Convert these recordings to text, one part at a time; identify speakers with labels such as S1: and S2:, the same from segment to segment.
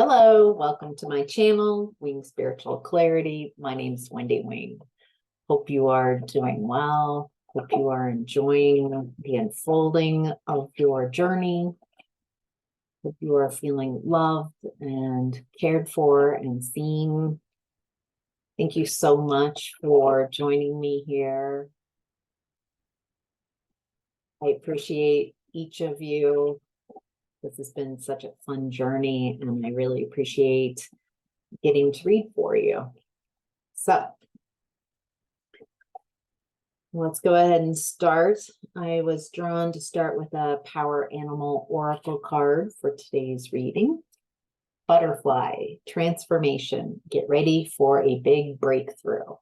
S1: Hello, welcome to my channel, Wing Spiritual Clarity. My name is Wendy Wing. Hope you are doing well. Hope you are enjoying the unfolding of your journey. Hope you are feeling loved and cared for and seen. Thank you so much for joining me here. I appreciate each of you. This has been such a fun journey, and I really appreciate getting to read for you. So let's go ahead and start. I was drawn to start with a Power Animal Oracle card for today's reading. Butterfly, transformation. Get ready for a big breakthrough.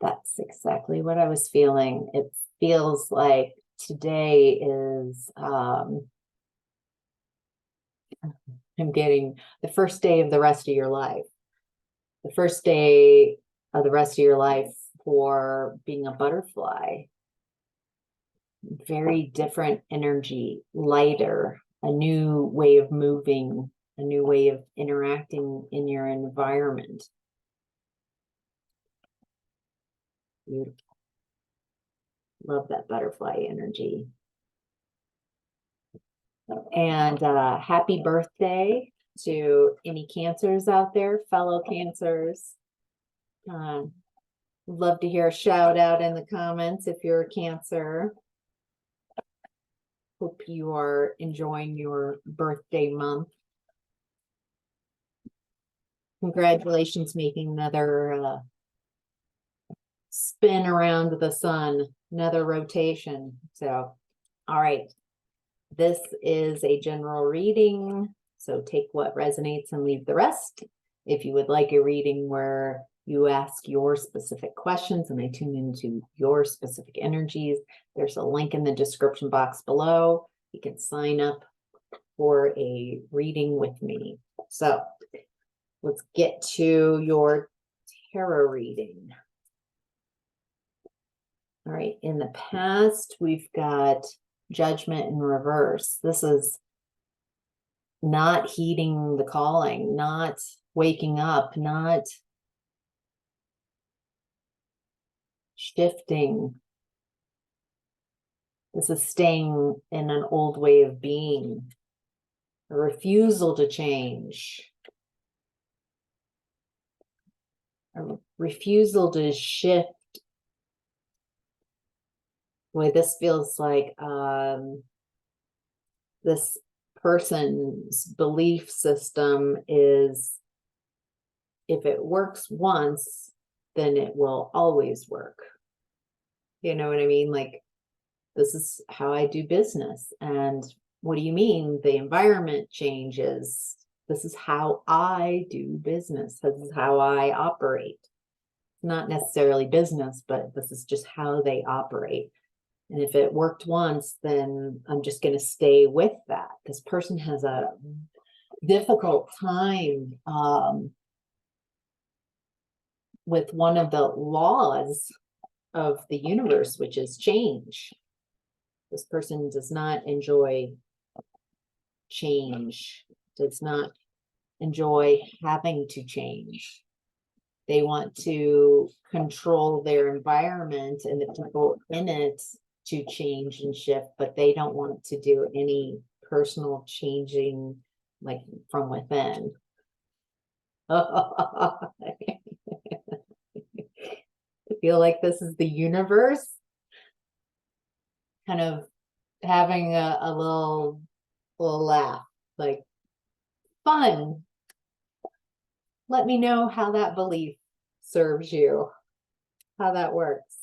S1: That's exactly what I was feeling. It feels like today is I'm getting the first day of the rest of your life. The first day of the rest of your life for being a butterfly. Very different energy, lighter, a new way of moving, a new way of interacting in your environment. Beautiful. Love that butterfly energy. And happy birthday to any Cancers out there, fellow Cancers. Love to hear a shout out in the comments if you're a Cancer. Hope you are enjoying your birthday month. Congratulations, making another spin around the sun, another rotation. So, all right. This is a general reading, so take what resonates and leave the rest. If you would like a reading where you ask your specific questions and I tune into your specific energies, there's a link in the description box below. You can sign up for a reading with me. So let's get to your tarot reading. All right, in the past, we've got Judgment in reverse. This is not heeding the calling, not waking up, not shifting. This is staying in an old way of being, a refusal to change, a refusal to shift. Boy, this feels like this person's belief system is, if it works once, then it will always work. You know what I mean? Like, this is how I do business. And what do you mean? The environment changes. This is how I do business. This is how I operate. Not necessarily business, but this is just how they operate. And if it worked once, then I'm just going to stay with that. This person has a difficult time with one of the laws of the universe, which is change. This person does not enjoy change, does not enjoy having to change. They want to control their environment and the people in it to change and shift, but they don't want to do any personal changing, like from within. I feel like this is the universe kind of having a little laugh, like, fun. Let me know how that belief serves you, how that works,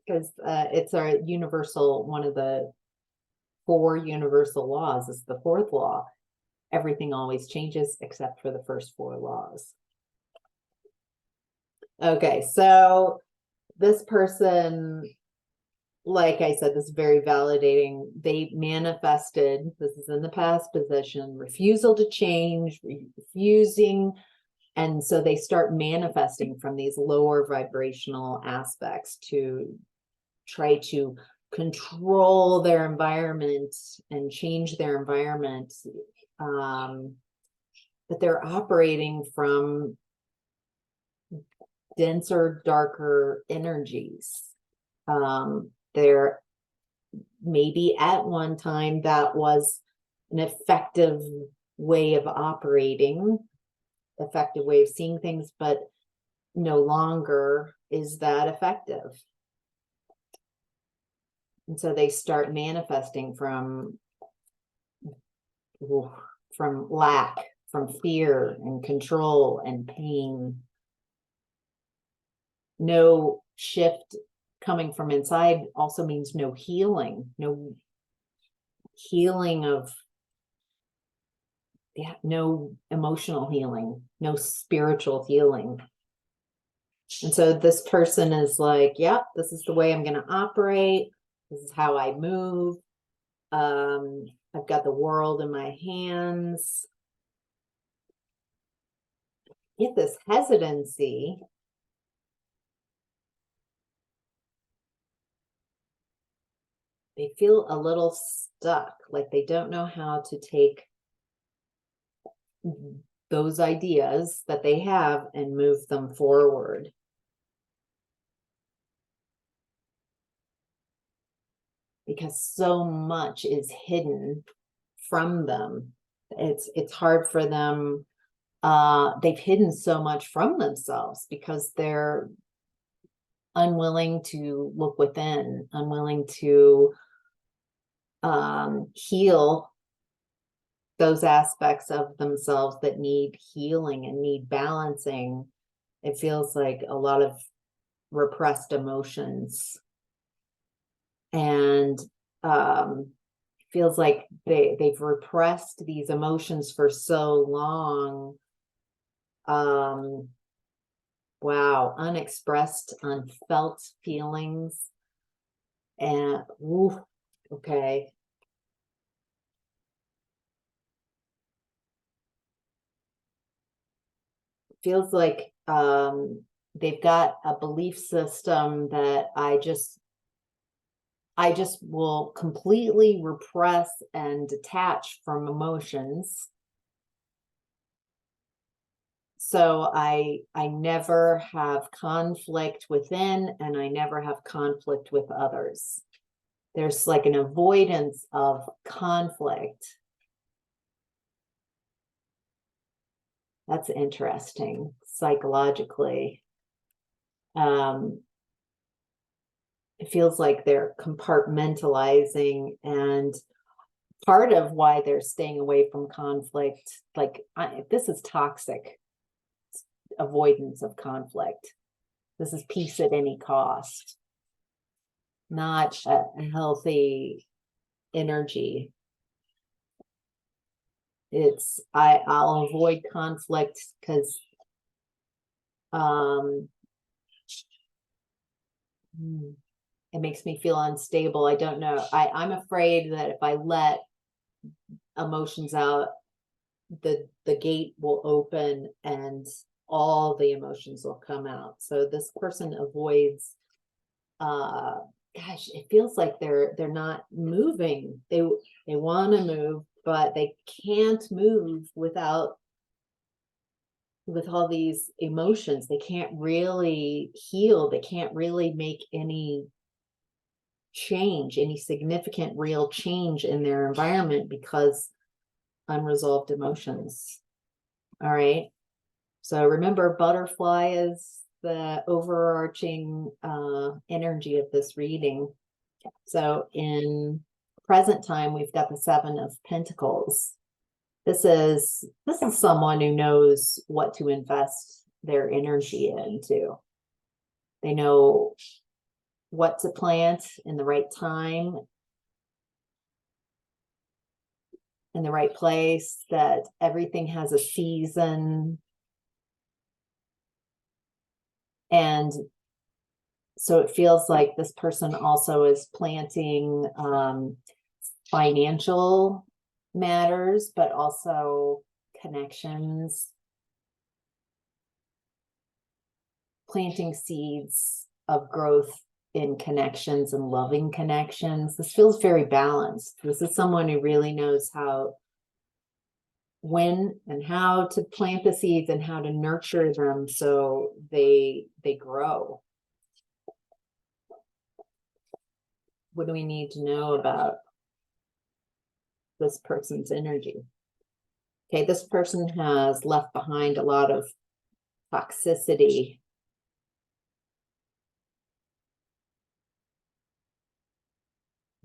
S1: because it's a universal, one of the 4 universal laws is the 4th law. Everything always changes except for the first 4 laws. Okay, so this person, like I said, this is very validating. They manifested, this is in the past position, refusal to change, refusing. And so they start manifesting from these lower vibrational aspects to try to control their environment and change their environment. But they're operating from denser, darker energies. They're maybe at one time that was an effective way of operating, effective way of seeing things, but no longer is that effective. And so they start manifesting from lack, from fear and control and pain. No shift coming from inside also means no healing, no healing of, no emotional healing, no spiritual healing. And so this person is like, yep, this is the way I'm going to operate. This is how I move. I've got the world in my hands. Get this hesitancy. They feel a little stuck, like they don't know how to take those ideas that they have and move them forward. Because so much is hidden from them. It's hard for them. They've hidden so much from themselves because they're unwilling to look within, unwilling to heal those aspects of themselves that need healing and need balancing. It feels like a lot of repressed emotions, and feels like they've repressed these emotions for so long. Wow, unexpressed, unfelt feelings. And ooh, okay. Feels like they've got a belief system that I just will completely repress and detach from emotions. So I never have conflict within, and I never have conflict with others. There's like an avoidance of conflict. That's interesting psychologically. It feels like they're compartmentalizing, and part of why they're staying away from conflict, like this is toxic avoidance of conflict. This is peace at any cost, not a healthy energy. It's I'll avoid conflict because it makes me feel unstable. I don't know. I'm afraid that if I let emotions out, the gate will open and all the emotions will come out. So this person avoids, gosh, it feels like they're not moving. They want to move, but they can't move with all these emotions. They can't really heal. They can't really make any change, any significant real change in their environment because unresolved emotions. All right. So remember, butterfly is the overarching energy of this reading. So in present time, we've got the Seven of Pentacles. This is someone who knows what to invest their energy into. They know what to plant in the right time, in the right place, that everything has a season. And so it feels like this person also is planting financial matters, but also connections, planting seeds of growth in connections and loving connections. This feels very balanced. This is someone who really knows how, when and how to plant the seeds and how to nurture them so they grow. What do we need to know about this person's energy? Okay, this person has left behind a lot of toxicity.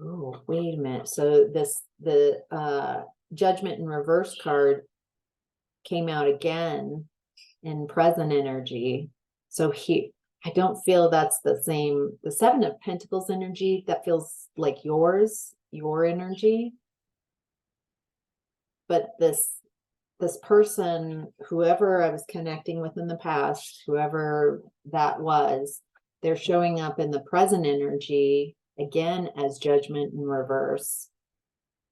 S1: Oh, wait a minute. So the Judgment in reverse card came out again in present energy. So I don't feel that's the same. The Seven of Pentacles energy, that feels like your energy. But this person, whoever I was connecting with in the past, whoever that was, they're showing up in the present energy again as Judgment in reverse.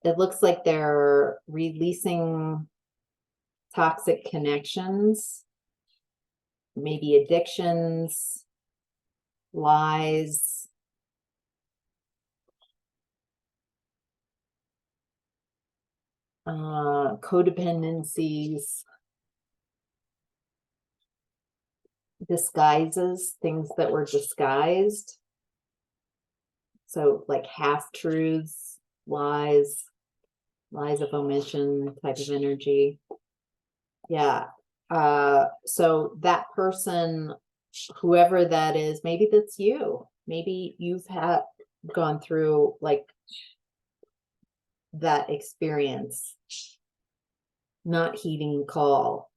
S1: It looks like they're releasing toxic connections, maybe addictions, lies, codependencies, disguises, things that were disguised. So like half-truths, lies of omission type of energy. Yeah. So that person, whoever that is, maybe that's you. Maybe you've gone through like that experience, not heeding the call,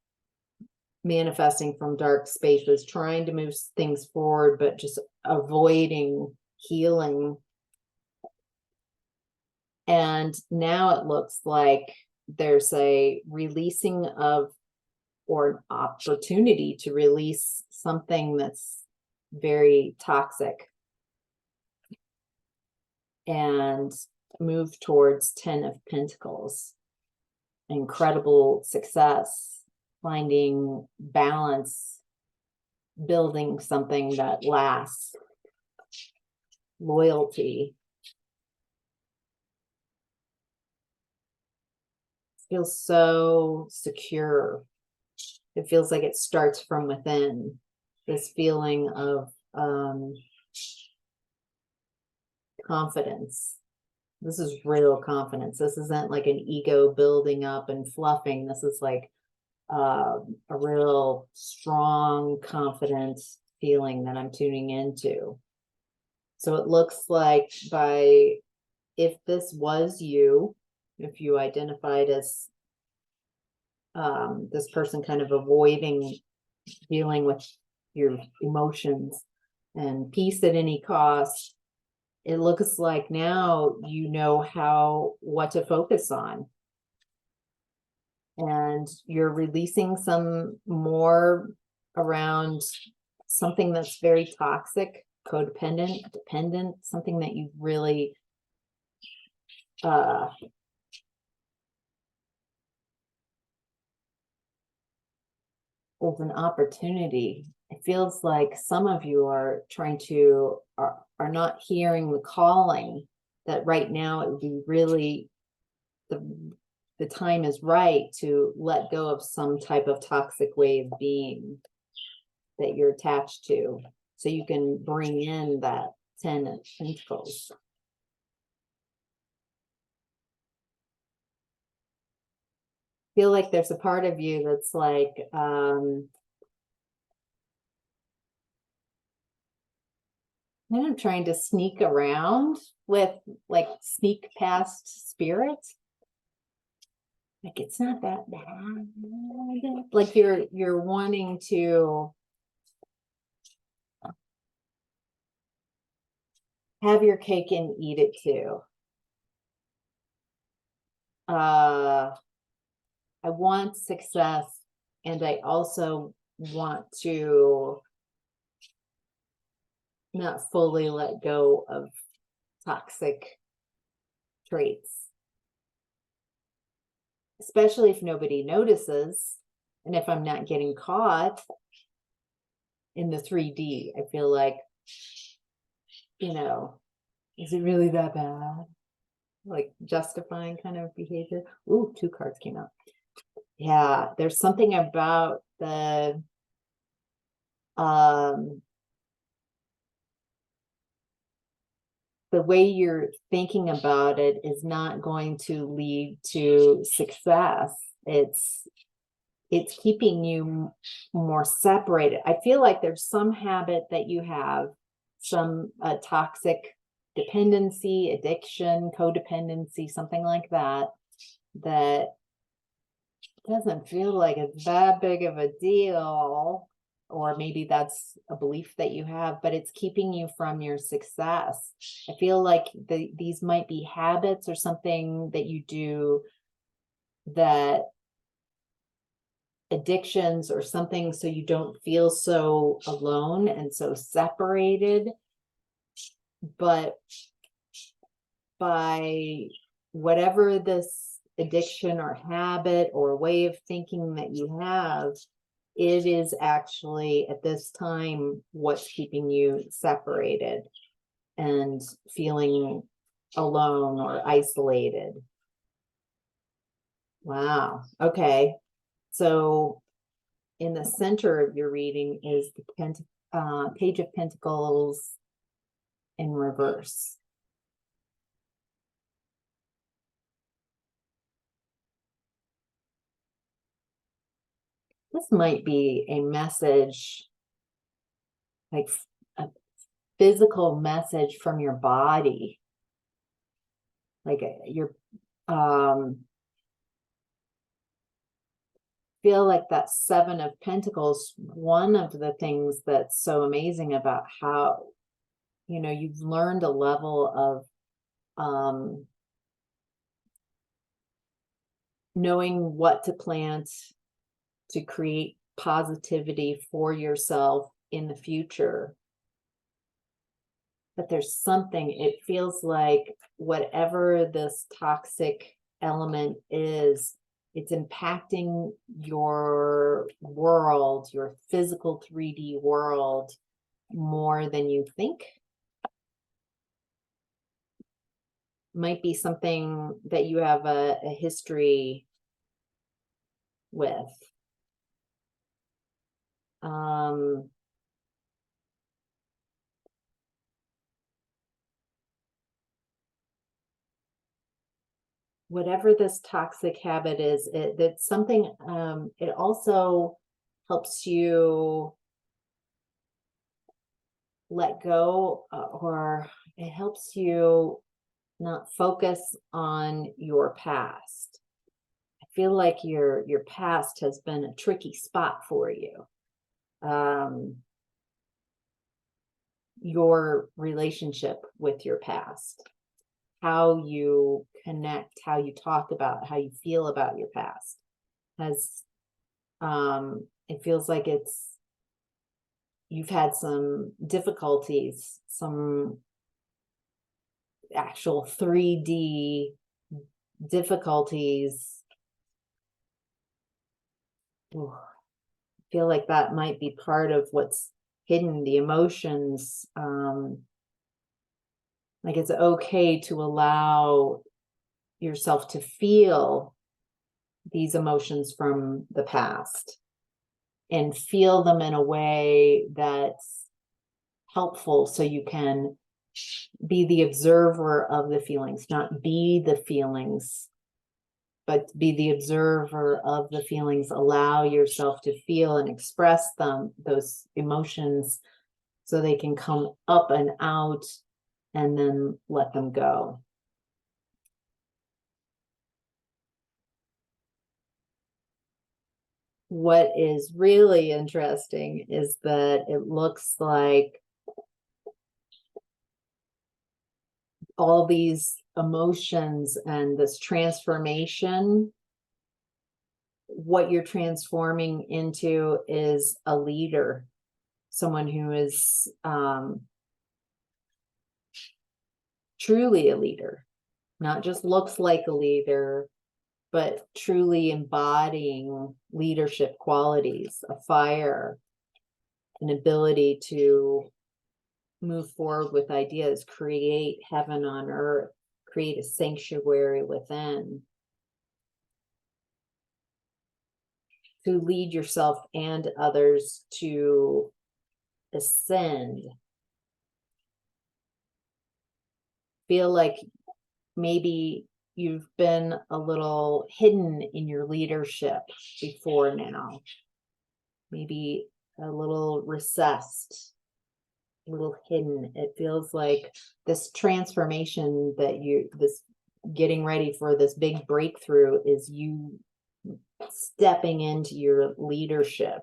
S1: manifesting from dark spaces, trying to move things forward, but just avoiding healing. And now it looks like there's a releasing of, or an opportunity to release something that's very toxic and move towards 10 of Pentacles. Incredible success, finding balance, building something that lasts, loyalty. Feels so secure. It feels like it starts from within. This feeling of confidence. This is real confidence. This isn't like an ego building up and fluffing. This is like a real strong, confident feeling that I'm tuning into. So it looks like if this was you, if you identified as this person kind of avoiding dealing with your emotions and peace at any cost, it looks like now you know what to focus on. And you're releasing some more around something that's very toxic, codependent, dependent, something that you really is an opportunity. It feels like some of you are not hearing the calling, that right now it would be really the time is right to let go of some type of toxic way of being that you're attached to, so you can bring in that 10 of Pentacles. Feel like there's a part of you that's like kind of trying to sneak around with, like, sneak past spirit. Like, it's not that bad. Like you're wanting to have your cake and eat it too. I want success, and I also want to not fully let go of toxic traits, especially if nobody notices and if I'm not getting caught in the 3D. I feel like you know, is it really that bad? Like justifying kind of behavior. Ooh, 2 cards came out. Yeah, there's something about um the way you're thinking about it is not going to lead to success. It's keeping you more separated. I feel like there's some habit that you have, some toxic dependency, addiction, codependency, something like that, that doesn't feel like it's that big of a deal. Or maybe that's a belief that you have, but it's keeping you from your success. I feel like these might be habits or something that you do, that addictions or something, so you don't feel so alone and so separated. But by whatever this addiction or habit or way of thinking that you have, it is actually at this time what's keeping you separated and feeling alone or isolated. Wow. Okay. So in the center of your reading is the Page of Pentacles in reverse. This might be a message, like a physical message from your body. Like your feel like that 7 of Pentacles, one of the things that's so amazing about how, you've learned a level of knowing what to plant to create positivity for yourself in the future. But there's something, it feels like whatever this toxic element is, it's impacting your world, your physical 3D world, more than you think. Might be something that you have a history with. Whatever this toxic habit is, it's something, it also helps you let go, or it helps you not focus on your past. I feel like your past has been a tricky spot for you. Your relationship with your past, how you connect, how you talk about, how you feel about your past has, it feels like you've had some difficulties, some actual 3D difficulties. Ooh, I feel like that might be part of what's hidden, the emotions. Like it's okay to allow yourself to feel these emotions from the past and feel them in a way that's helpful, so you can be the observer of the feelings, not be the feelings, but be the observer of the feelings. Allow yourself to feel and express them, those emotions, so they can come up and out, and then let them go. What is really interesting is that it looks like all these emotions and this transformation, what you're transforming into is a leader, someone who is truly a leader, not just looks like a leader, but truly embodying leadership qualities, a fire, an ability to move forward with ideas, create heaven on earth, create a sanctuary within, to lead yourself and others to ascend. Feel like maybe you've been a little hidden in your leadership before now, maybe a little recessed, a little hidden. It feels like this transformation that this getting ready for this big breakthrough is you stepping into your leadership.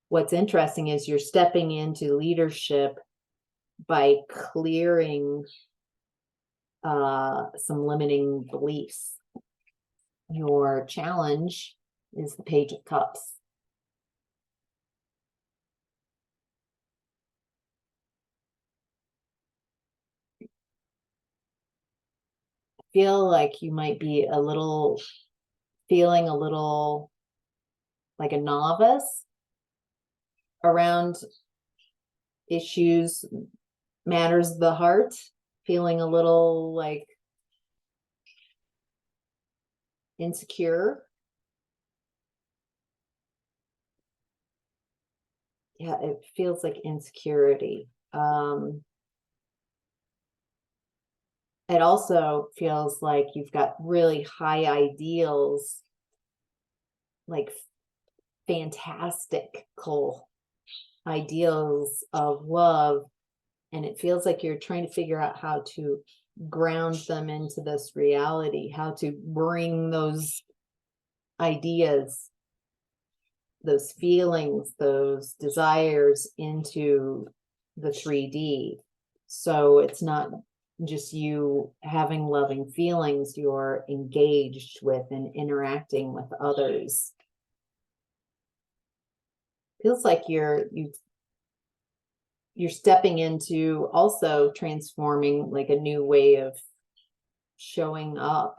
S1: What's interesting is you're stepping into leadership by clearing some limiting beliefs. Your challenge is the Page of Cups. Feel like you might be feeling a little like a novice around issues, matters of the heart, feeling a little like insecure. Yeah, it feels like insecurity. It also feels like you've got really high ideals, like fantastical ideals of love. And it feels like you're trying to figure out how to ground them into this reality, how to bring those ideas, those feelings, those desires into the 3D. So it's not just you having loving feelings, you're engaged with and interacting with others. Feels like you're stepping into also transforming like a new way of showing up.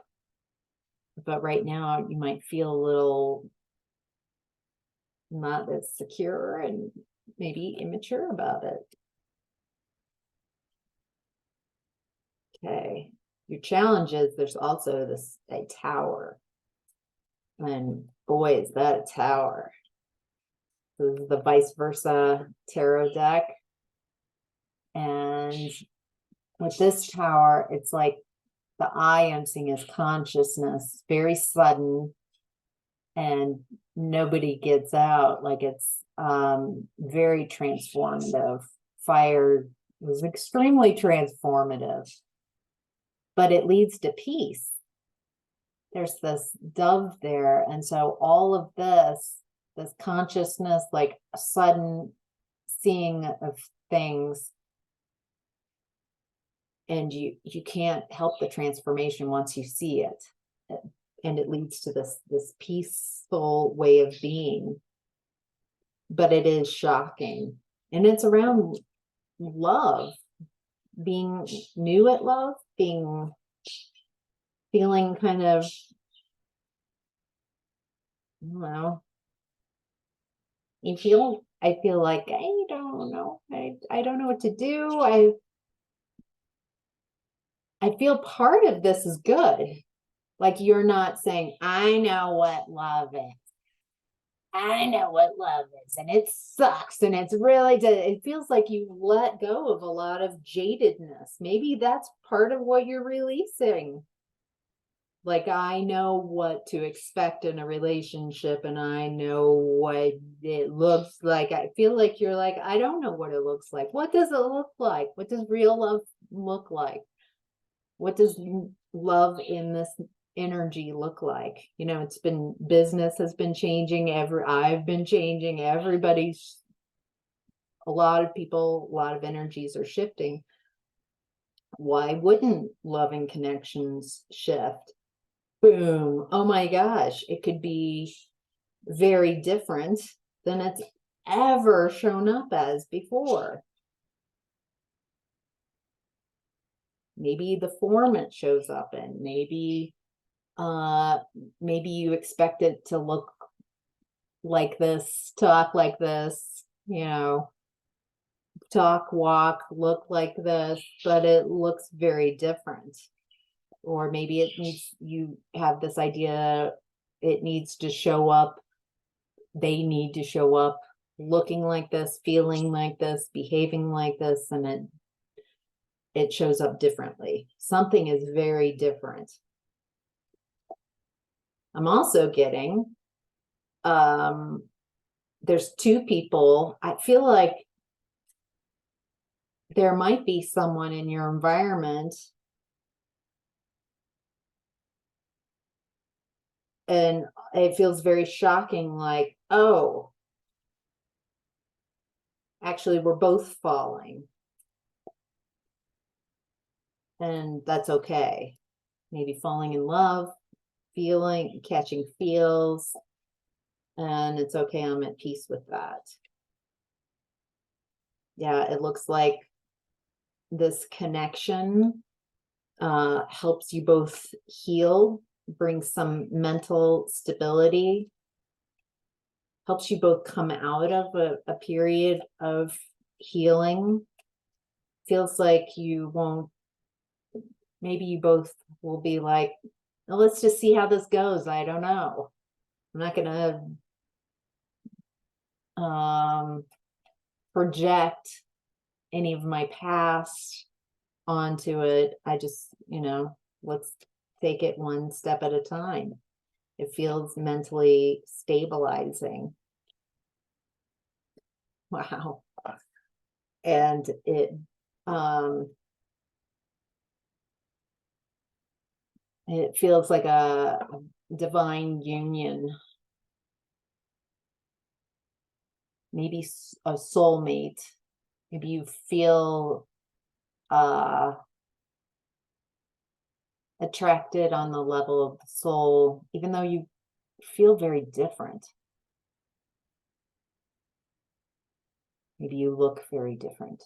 S1: But right now you might feel a little not as secure and maybe immature about it. Okay. Your challenge is there's also a tower. And boy, is that a tower. This is the vice versa tarot deck. And with this tower, it's like the eye I'm seeing is consciousness, very sudden, and nobody gets out. Like it's very transformative. Fire was extremely transformative, but it leads to peace. There's this dove there. And so all of this consciousness, like a sudden seeing of things, and you can't help the transformation once you see it. And it leads to this peaceful way of being. But it is shocking. And it's around love, being new at love, feeling kind of, I don't know. I feel like I don't know. I don't know what to do. I feel part of this is good. Like you're not saying, I know what love is. I know what love is, and it sucks, and it's really, it feels like you let go of a lot of jadedness. Maybe that's part of what you're releasing. Like, I know what to expect in a relationship, and I know what it looks like. I feel like you're like, I don't know what it looks like. What does it look like? What does real love look like? What does love in this energy look like? You know, business has been changing, I've been changing, everybody's, a lot of people, a lot of energies are shifting. Why wouldn't loving connections shift? Boom. Oh my gosh, it could be very different than it's ever shown up as before. Maybe the form it shows up in, maybe you expect it to look like this, talk like this, you know, talk, walk, look like this, but it looks very different. Or maybe it needs, you have this idea, it needs to show up, they need to show up looking like this, feeling like this, behaving like this, and it shows up differently. Something is very different. I'm also getting, there's two people. I feel like there might be someone in your environment, and it feels very shocking, like, oh, actually we're both falling, and that's okay. Maybe falling in love, feeling, catching feels, and it's okay. I'm at peace with that. Yeah, it looks like this connection helps you both heal, brings some mental stability, helps you both come out of a period of healing. Feels like you won't, maybe you both will be like, well, let's just see how this goes. I don't know. I'm not gonna project any of my past onto it. I just, let's take it one step at a time. It feels mentally stabilizing. Wow. And it feels like a divine union. Maybe a soulmate. Maybe you feel attracted on the level of the soul, even though you feel very different. Maybe you look very different.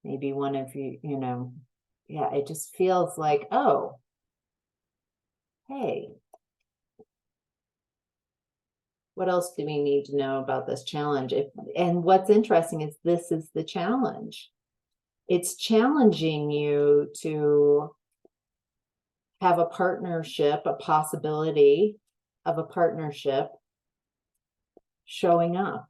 S1: Maybe one of you, yeah, it just feels like, oh, hey, what else do we need to know about this challenge? And what's interesting is this is the challenge. It's challenging you to have a partnership, a possibility of a partnership showing up.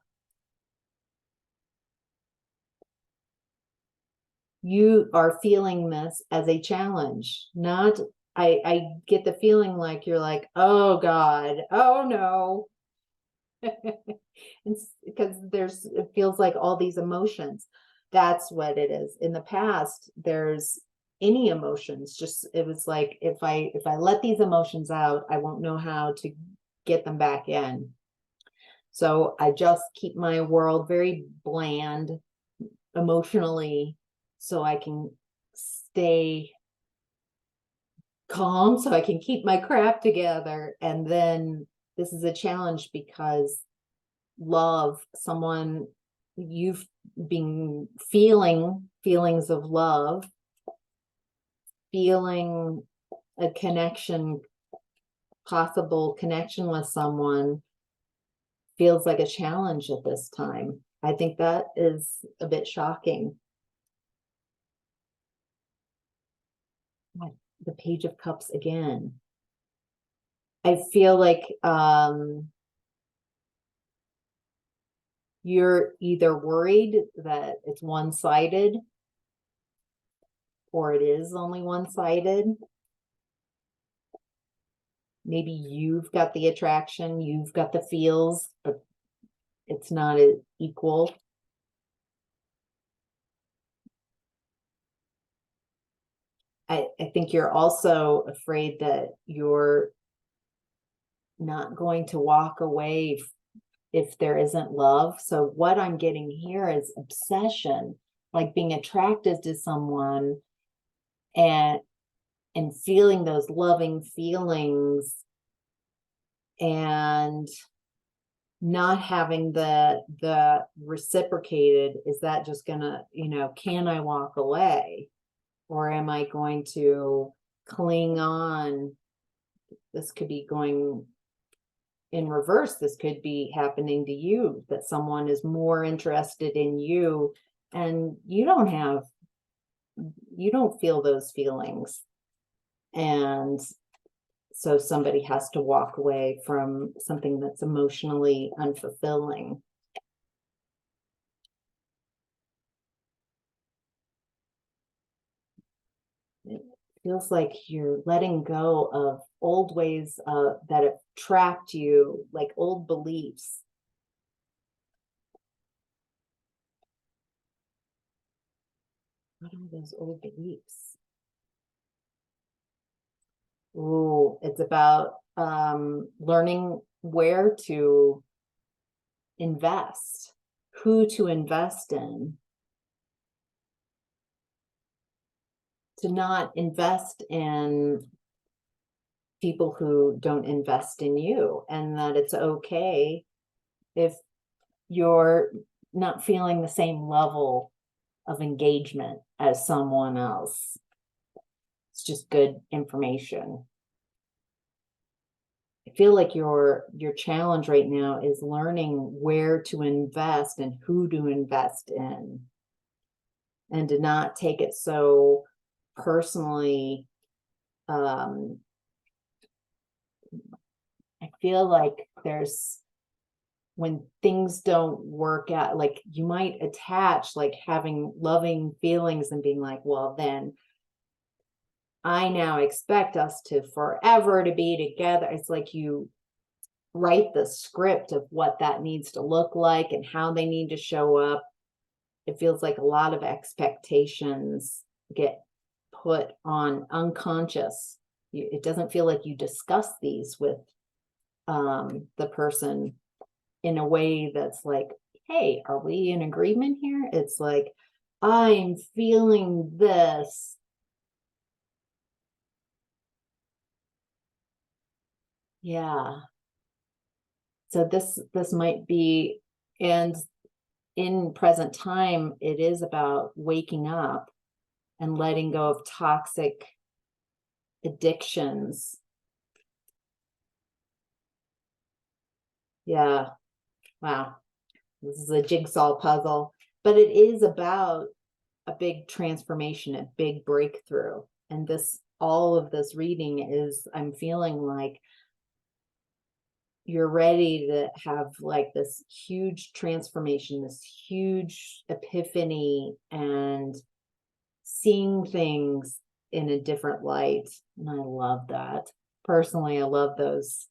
S1: You are feeling this as a challenge, not, I get the feeling like you're like, oh God, oh no. It's because it feels like all these emotions. That's what it is. In the past, there's any emotions, just, it was like, if I let these emotions out, I won't know how to get them back in. So I just keep my world very bland emotionally, so I can stay calm, so I can keep my crap together. And then this is a challenge because love, someone you've been feeling feelings of love, feeling a connection, possible connection with someone, feels like a challenge at this time. I think that is a bit shocking. The Page of Cups again. I feel like you're either worried that it's one-sided, or it is only one-sided. Maybe you've got the attraction, you've got the feels, but it's not equal. I think you're also afraid that you're not going to walk away if there isn't love. So what I'm getting here is obsession, like being attracted to someone and feeling those loving feelings, and not having the reciprocated. Is that just gonna, can I walk away, or am I going to cling on? This could be going in reverse, this could be happening to you, that someone is more interested in you and you don't feel those feelings. And so somebody has to walk away from something that's emotionally unfulfilling. It feels like you're letting go of old ways that have trapped you, like old beliefs. What are those old beliefs? Ooh, it's about learning where to invest, who to invest in, to not invest in people who don't invest in you, and that it's okay if you're not feeling the same level of engagement as someone else. It's just good information. I feel like your challenge right now is learning where to invest and who to invest in, and to not take it so personally. I feel like there's, when things don't work out, like you might attach like having loving feelings and being like, well, then I now expect us to forever to be together. It's like you write the script of what that needs to look like and how they need to show up. It feels like a lot of expectations get put on unconscious. It doesn't feel like you discuss these with the person in a way that's like, hey, are we in agreement here? It's like, I'm feeling this. Yeah. So this might be, and in present time, it is about waking up and letting go of toxic addictions. Yeah. Wow. This is a jigsaw puzzle, but it is about a big transformation, a big breakthrough. And this, all of this reading is, I'm feeling like you're ready to have like this huge transformation, this huge epiphany, and seeing things in a different light. And I love that. Personally, I love those.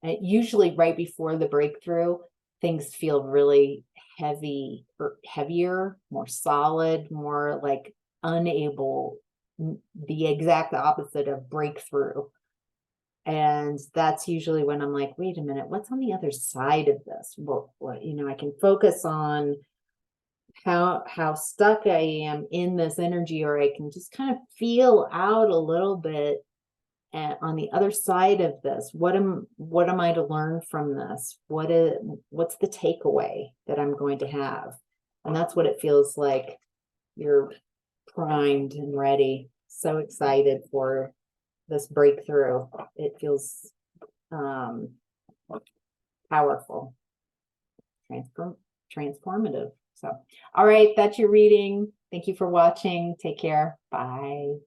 S1: Usually right before the breakthrough, things feel really heavy or heavier, more solid, more like unable, the exact opposite of breakthrough. And that's usually when I'm like, wait a minute, what's on the other side of this? Well, I can focus on how stuck I am in this energy, or I can just kind of feel out a little bit. And on the other side of this, what am I to learn from this? What's the takeaway that I'm going to have? And that's what it feels like. You're primed and ready. So excited for this breakthrough. It feels powerful, transformative. So, all right, that's your reading. Thank you for watching. Take care. Bye.